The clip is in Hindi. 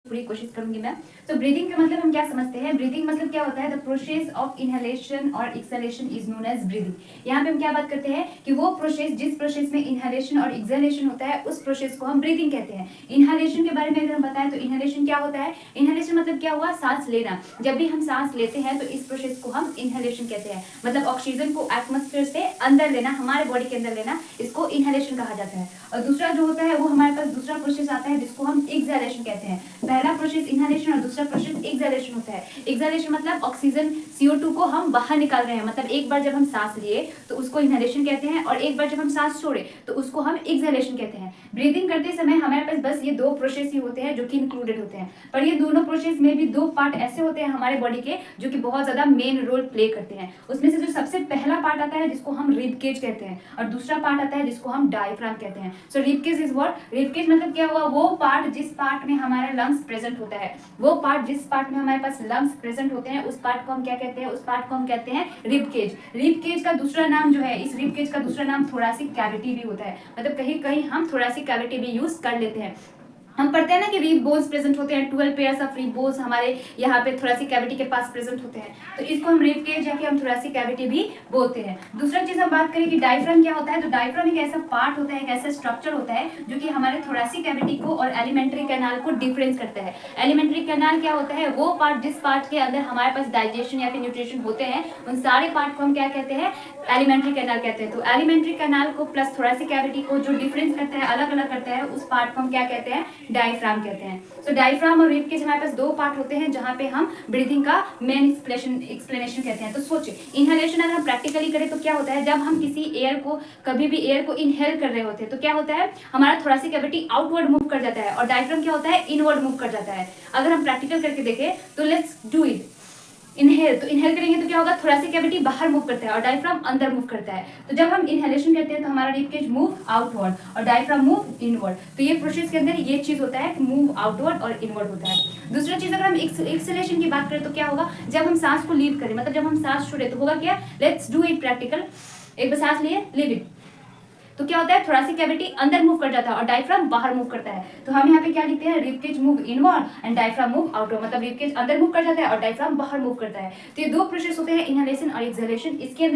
पूरी कोशिश करूंगी मैं। तो ब्रीदिंग का मतलब हम क्या समझते हैं? ब्रीदिंग मतलब क्या होता है? द प्रोसेस ऑफ इनहेलेशन और exhalation is known as breathing. यहाँ पे हम क्या बात करते हैं कि वो प्रोसेस, जिस प्रोसेस में इनहेलेशन और एक्सहेलेशन होता है, उस प्रोसेस को हम ब्रीदिंग कहते हैं। इनहेलेशन के बारे में अगर हम बताएं तो इनहेलेशन क्या होता है? इनहेलेशन मतलब क्या हुआ? सांस लेना। जब भी हम सांस लेते हैं तो इस प्रोसेस को हम इनहेलेशन कहते हैं। मतलब ऑक्सीजन को एटमॉस्फेयर से अंदर लेना, हमारे बॉडी के अंदर लेना, इसको इनहेलेशन कहा जाता है। और दूसरा जो होता है वो हमारे पास दूसरा प्रोसेस आता है जिसको हम एक्सहेलेशन कहते हैं। पहला प्रोसेस इनहेलेशन और दूसरा प्रोसेस एक्सहेलेशन होता है। एक्सहेलेशन मतलब ऑक्सीजन CO2 को हम बाहर निकाल रहे हैं। मतलब एक बार जब हम सांस लिए तो उसको इनहेलेशन कहते हैं और एक बार जब हम सांस छोड़े तो उसको हम एक्सहेलेशन कहते हैं। ब्रीदिंग करते समय हमारे पास बस ये दो प्रोसेस ही होते हैं जो कि इंक्लूडेड होते हैं। पर ये दोनों प्रोसेस में भी दो पार्ट ऐसे होते हैं हमारे बॉडी के जो कि बहुत ज्यादा मेन रोल प्ले करते हैं। उसमें से जो सबसे पहला पार्ट आता है जिसको हम रिब केज कहते हैं और दूसरा पार्ट आता है जिसको हम डायफ्राम कहते हैं। So rib cage is what? Rib cage मतलब क्या हुआ? वो पार्ट जिस पार्ट में हमारा लंग्स प्रेजेंट होता है, वो पार्ट जिस पार्ट में हमारे पास लंग्स प्रेजेंट होते हैं, उस पार्ट को हम क्या कहते हैं? उस पार्ट को हम कहते हैं रिब केज। रिब केज का दूसरा नाम जो है, इस रिब केज का दूसरा नाम थोरैसिक कैविटी भी होता है। मतलब कहीं कहीं हम थोरैसिक कैविटी भी यूज कर लेते हैं। हम पढ़ते हैं ना कि रिब बोन्स प्रेजेंट होते हैं, 12 पेयर्स ऑफ रिब बोन्स हमारे यहाँ पे थोरैसिक कैविटी के पास प्रेजेंट होते हैं। तो इसको हम रिब केज या फिर हम थोरैसिक कैविटी भी बोलते हैं। दूसरा चीज हम बात करें कि डायफ्राम क्या होता है, तो डायफ्राम एक ऐसा पार्ट होता है, एक ऐसा स्ट्रक्चर होता है जो कि हमारे थोरैसिक कैविटी को और एलिमेंट्री कैनाल को डिफरेंस करता है। एलिमेंट्री कैनाल क्या होता है? वो पार्ट जिस पार्ट के अंदर हमारे पास डाइजेशन या फिर न्यूट्रिशन होते हैं, उन सारे पार्ट को हम क्या कहते हैं? एलिमेंट्री कैनाल कहते हैं। तो एलिमेंट्री कैनाल को प्लस थोरैसिक कैविटी को जो डिफरेंस करता है, अलग अलग करता है, उस पार्ट को हम क्या कहते हैं? डायफ्राम कहते हैं। सो डायफ्राम और रिब केज हमारे पास दो पार्ट होते हैं जहां पे हम ब्रीदिंग का मेन एक्सप्लेनेशन कहते हैं। तो सोचिए, इनहेलेशन अगर हम प्रैक्टिकली करें तो क्या होता है? जब हम किसी एयर को, कभी भी एयर को इनहेल कर रहे होते हैं तो क्या होता है? हमारा थोरैसिक कैविटी आउटवर्ड मूव कर जाता है और डायफ्राम क्या होता है? इनवर्ड मूव कर जाता है। अगर हम प्रैक्टिकल करके देखें तो लेट्स डू इट। इनहेल, तो इनहेल करेंगे तो क्या होगा? थोरैसिक कैविटी बाहर मूव करता है और डायफ्राम अंदर मूव करता है। तो जब हम इनहेलेशन करते हैं तो हमारा रिब केज मूव आउटवर्ड और डायफ्राम मूव इनवर्ड। तो ये प्रोसेस के अंदर ये चीज होता है, मूव आउटवर्ड और इनवर्ड होता है। दूसरा चीज अगर हम एक्सहेलेशन की बात करें तो क्या होगा? जब हम सांस को लीव करें, मतलब जब हम सांस छोड़े तो होगा क्या? Let's do it practical. एक बार सांस लिए, लीव इट, तो क्या होता है? थोरैसिक कैविटी अंदर मूव कर जाता है और डायफ्राम बाहर मूव करता है। तो हम यहाँ पे क्या लिखते हैं? Rib cage move inward and diaphragm move outward. मतलब रिब केज अंदर मूव कर जाता है और डायफ्राम बाहर मूव करता है। तो ये दो प्रोसेस होते हैं, इनहेलेशन और एक्सहेलेशन। इसके अंदर